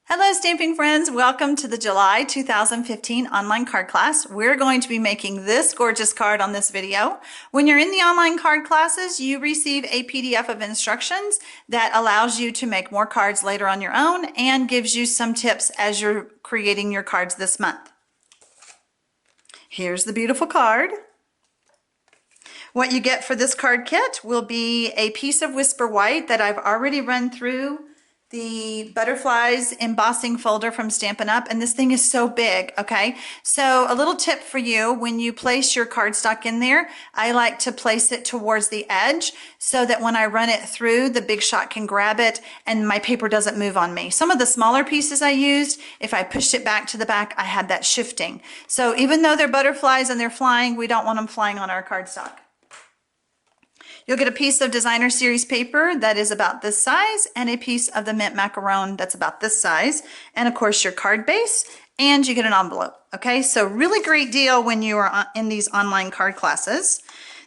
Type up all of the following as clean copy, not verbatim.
Hello stamping friends, welcome to the July 2015 online card class. We're going to be making this gorgeous card on this video. When you're in the online card classes, you receive a PDF of instructions that allows you to make more cards later on your own and gives you some tips as you're creating your cards this month. Here's the beautiful card. What you get for this card kit will be a piece of Whisper White that I've already run through the butterflies embossing folder from Stampin' Up, and this thing is so big, okay? So a little tip for you, when you place your cardstock in there, I like to place it towards the edge so that when I run it through, the big shot can grab it and my paper doesn't move on me. Some of the smaller pieces I used, if I pushed it back to the back, I had that shifting. So even though they're butterflies and they're flying, we don't want them flying on our cardstock. You'll get a piece of designer series paper that is about this size and a piece of the mint macaron that's about this size. And of course your card base, and you get an envelope. Okay, so really great deal when you are in these online card classes.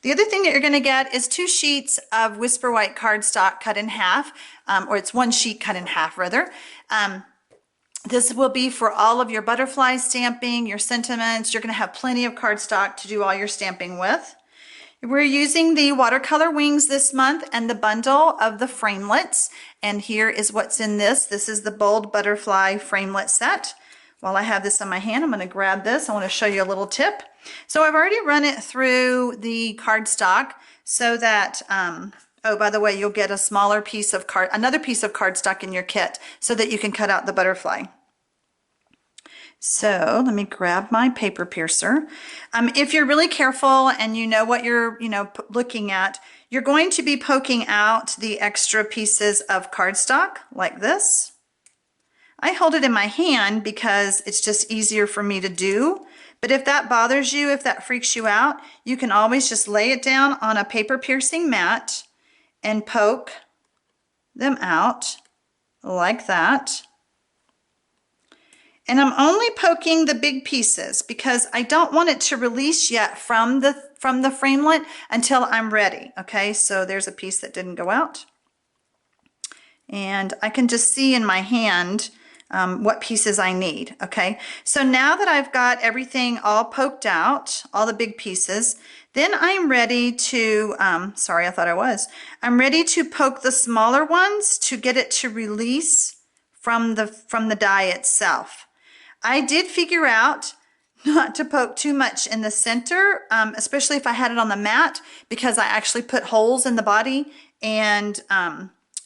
The other thing that you're gonna get is 2 sheets of Whisper White cardstock cut in half, or it's 1 sheet cut in half rather. This will be for all of your butterfly stamping, your sentiments. You're gonna have plenty of cardstock to do all your stamping with. We're using the watercolor wings this month and the bundle of the framelits. And here is what's in this. This is the bold butterfly framelit set. While I have this in my hand, I'm going to grab this. I want to show you a little tip. So I've already run it through the cardstock so that, oh, by the way, you'll get a smaller piece of another piece of cardstock in your kit so that you can cut out the butterfly. So let me grab my paper piercer. If you're really careful and you know what you're, looking at, you're going to be poking out the extra pieces of cardstock like this. I hold it in my hand because it's just easier for me to do. But if that bothers you, if that freaks you out, you can always just lay it down on a paper piercing mat and poke them out like that. And I'm only poking the big pieces because I don't want it to release yet from the framelit until I'm ready. Okay, so there's a piece that didn't go out. And I can just see in my hand what pieces I need. Okay, so now that I've got everything all poked out, all the big pieces, then I'm ready to, sorry, I thought I was. I'm ready to poke the smaller ones to get it to release from the die itself. I did figure out not to poke too much in the center, especially if I had it on the mat, because I actually put holes in the body, and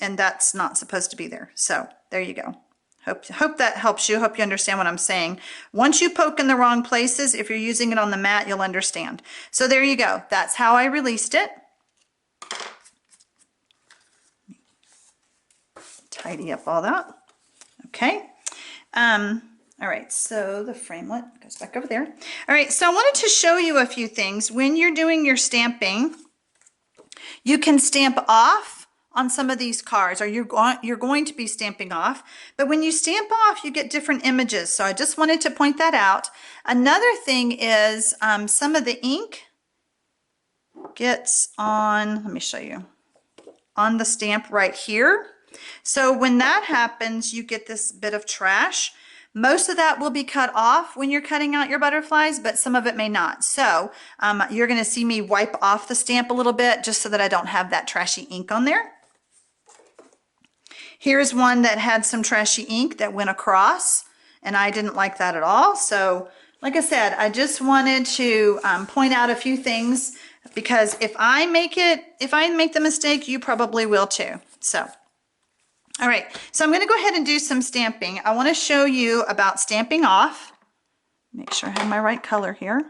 that's not supposed to be there. So there you go. Hope that helps you. Hope you understand what I'm saying. Once you poke in the wrong places, if you're using it on the mat, you'll understand. So there you go. That's how I released it. Tidy up all that. Okay. All right, so the framelit goes back over there. All right, so I wanted to show you a few things. When you're doing your stamping, you can stamp off on some of these cards, or you're going to be stamping off. But when you stamp off, you get different images. So I just wanted to point that out. Another thing is some of the ink gets on, let me show you, on the stamp right here. So when that happens, you get this bit of trash. Most of that will be cut off when you're cutting out your butterflies, but some of it may not. So you're going to see me wipe off the stamp a little bit just so that I don't have that trashy ink on there. Here's one that had some trashy ink that went across, and I didn't like that at all. So like I said, I just wanted to point out a few things, because if I make the mistake, you probably will too. So all right, so I'm going to go ahead and do some stamping. I want to show you about stamping off. Make sure I have my right color here.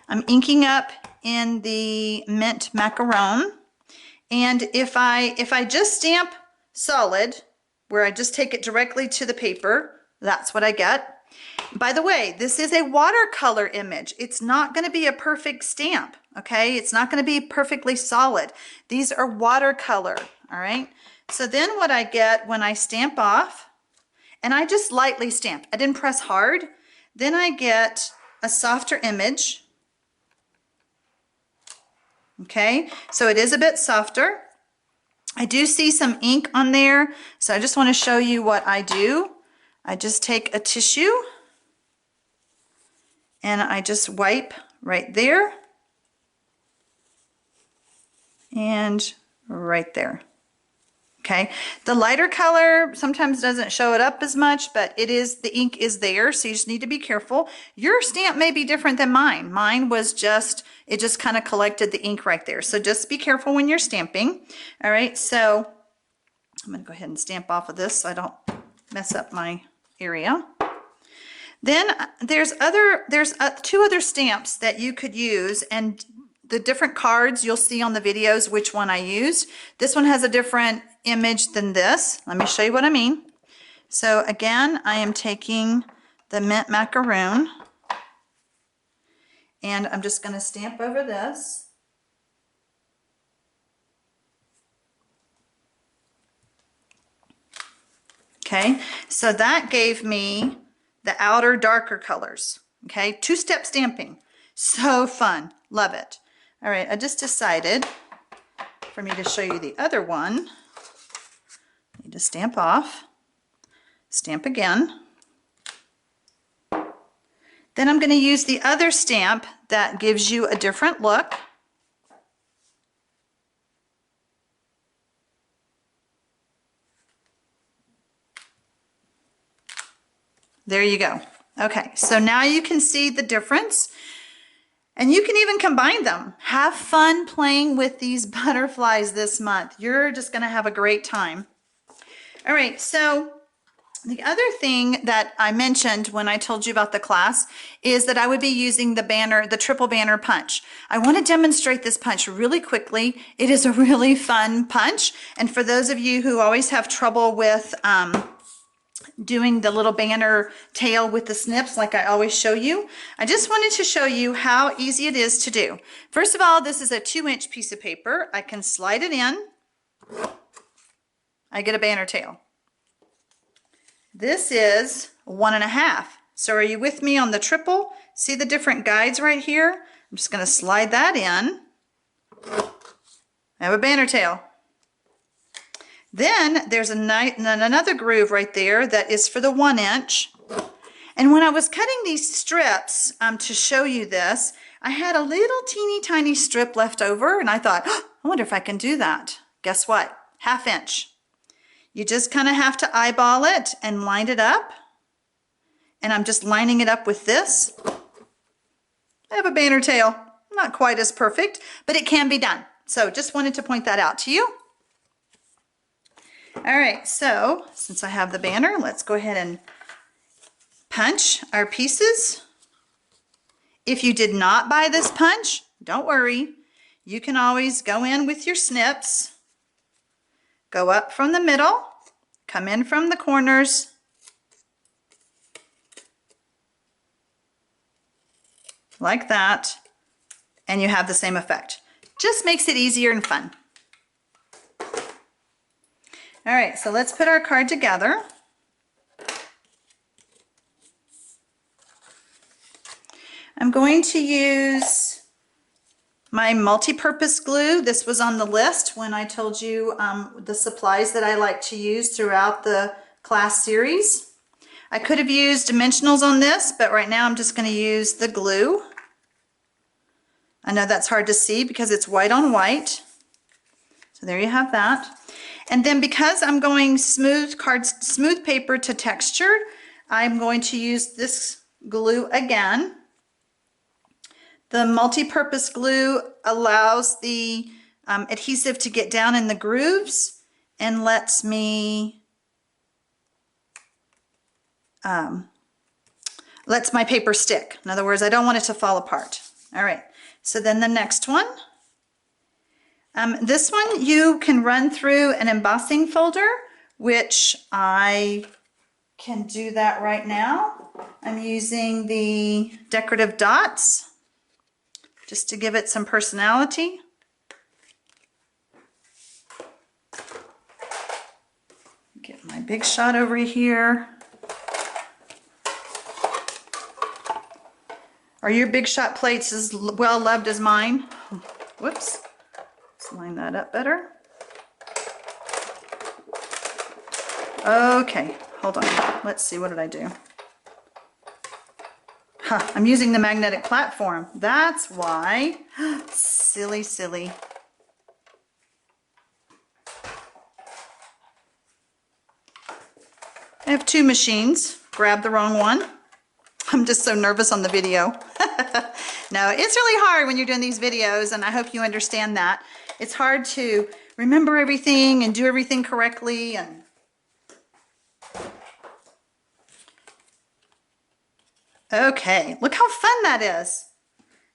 I'm inking up in the mint macaron. And if I just stamp solid, where I just take it directly to the paper, that's what I get. By the way, this is a watercolor image. It's not going to be a perfect stamp, okay? It's not going to be perfectly solid. These are watercolor, all right? So then what I get when I stamp off, and I just lightly stamp, I didn't press hard, then I get a softer image, okay? So it is a bit softer. I do see some ink on there, so I just want to show you what I do. I just take a tissue and I just wipe right there and right there. Okay, the lighter color sometimes doesn't show it up as much, but the ink is there, so you just need to be careful. Your stamp may be different than mine. Mine was it just kind of collected the ink right there. So just be careful when you're stamping. All right, so I'm gonna go ahead and stamp off of this so I don't mess up my area. Then there's two other stamps that you could use, and the different cards you'll see on the videos which one I used. This one has a different image than this. Let me show you what I mean. So again, I am taking the mint macaroon and I'm just going to stamp over this. Okay, so that gave me the outer darker colors. Okay, two-step stamping. So fun. Love it. All right, I just decided for me to show you the other one. I need to stamp off, stamp again. Then I'm going to use the other stamp that gives you a different look. There you go. Okay, so now you can see the difference. And you can even combine them. Have fun playing with these butterflies this month. You're just going to have a great time. All right, so the other thing that I mentioned when I told you about the class is that I would be using the triple banner punch. I want to demonstrate this punch really quickly. It is a really fun punch. And for those of you who always have trouble with doing the little banner tail with the snips like I always show you, I just wanted to show you how easy it is to do. First of all, this is a 2-inch piece of paper. I can slide it in. I get a banner tail. This is 1.5. So are you with me on the triple? See the different guides right here? I'm just going to slide that in. I have a banner tail. Then there's another groove right there that is for the 1-inch. And when I was cutting these strips to show you this, I had a little teeny tiny strip left over and I thought, oh, I wonder if I can do that. Guess what? 1/2 inch. You just kind of have to eyeball it and line it up. And I'm just lining it up with this. I have a banner tail. Not quite as perfect, but it can be done. So just wanted to point that out to you. All right, so since I have the banner, let's go ahead and punch our pieces. If you did not buy this punch, don't worry. You can always go in with your snips, go up from the middle, come in from the corners, like that, and you have the same effect. Just makes it easier and fun. All right, so let's put our card together. I'm going to use my multi-purpose glue. This was on the list when I told you the supplies that I like to use throughout the class series. I could have used dimensionals on this, but right now I'm just going to use the glue. I know that's hard to see because it's white on white. So there you have that. And then because I'm going smooth paper to texture, I'm going to use this glue again. The multi-purpose glue allows the adhesive to get down in the grooves and lets my paper stick. In other words, I don't want it to fall apart. All right, so then the next one. This one you can run through an embossing folder, which I can do that right now. I'm using the decorative dots just to give it some personality. Get my big shot over here. Are your big shot plates as well loved as mine? Whoops. Let's line that up better. Okay, hold on. Let's see, what did I do? Huh, I'm using the magnetic platform. That's why. Silly, silly. I have two machines. Grab the wrong one. I'm just so nervous on the video. No, it's really hard when you're doing these videos, and I hope you understand that. It's hard to remember everything and do everything correctly. And okay, look how fun that is.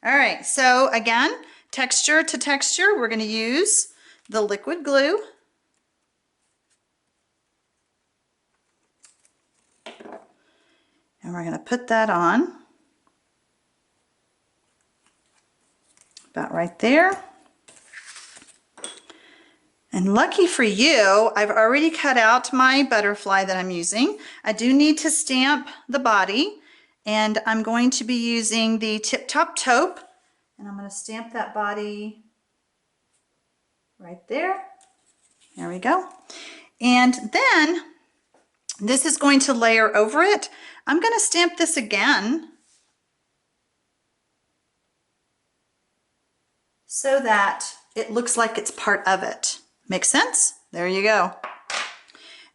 All right, so again, texture to texture, we're going to use the liquid glue. And we're going to put that on about right there. And lucky for you, I've already cut out my butterfly that I'm using. I do need to stamp the body, and I'm going to be using the Tip Top Taupe, and I'm going to stamp that body right there. There we go. And then this is going to layer over it. I'm going to stamp this again so that it looks like it's part of it. Makes sense? There you go.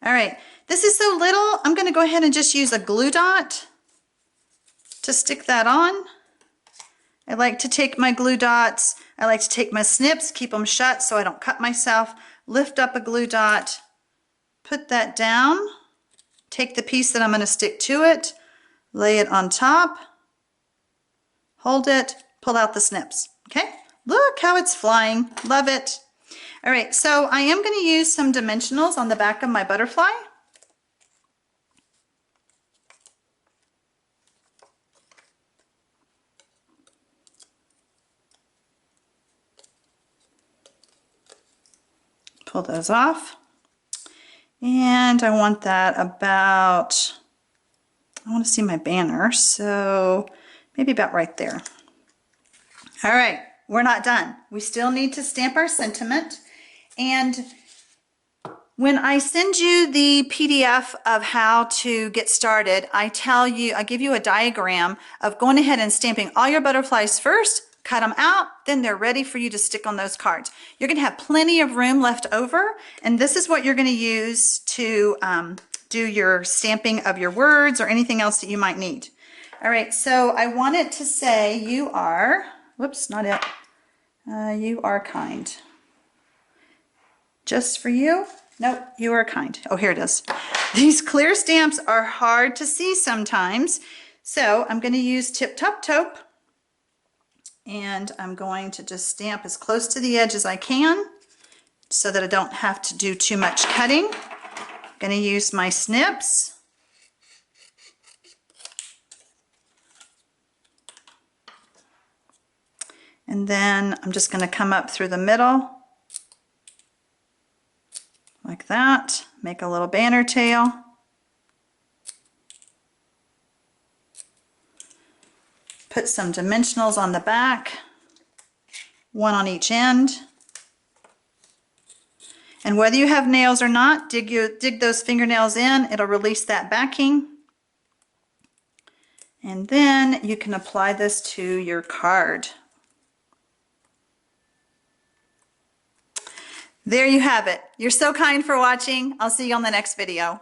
All right, this is so little, I'm going to go ahead and just use a glue dot to stick that on. I like to take my glue dots, I like to take my snips, keep them shut so I don't cut myself, lift up a glue dot, put that down, take the piece that I'm going to stick to it, lay it on top, hold it, pull out the snips. Okay, look how it's flying. Love it. All right, so I am going to use some dimensionals on the back of my butterfly. Pull those off. And I want that about, I want to see my banner, so maybe about right there. All right, we're not done. We still need to stamp our sentiment. And when I send you the PDF of how to get started, I give you a diagram of going ahead and stamping all your butterflies first, cut them out, then they're ready for you to stick on those cards. You're going to have plenty of room left over, and this is what you're going to use to do your stamping of your words or anything else that you might need. All right, so I want it to say, you are, whoops, not it, you are kind. Just for you? Nope, you are kind. Oh, here it is. These clear stamps are hard to see sometimes, so I'm going to use Tip Top Taupe, and I'm going to just stamp as close to the edge as I can so that I don't have to do too much cutting. I'm going to use my snips. And then I'm just going to come up through the middle like that, make a little banner tail. Put some dimensionals on the back, one on each end. And whether you have nails or not, dig those fingernails in, it'll release that backing. And then you can apply this to your card. There you have it. You're so kind for watching. I'll see you on the next video.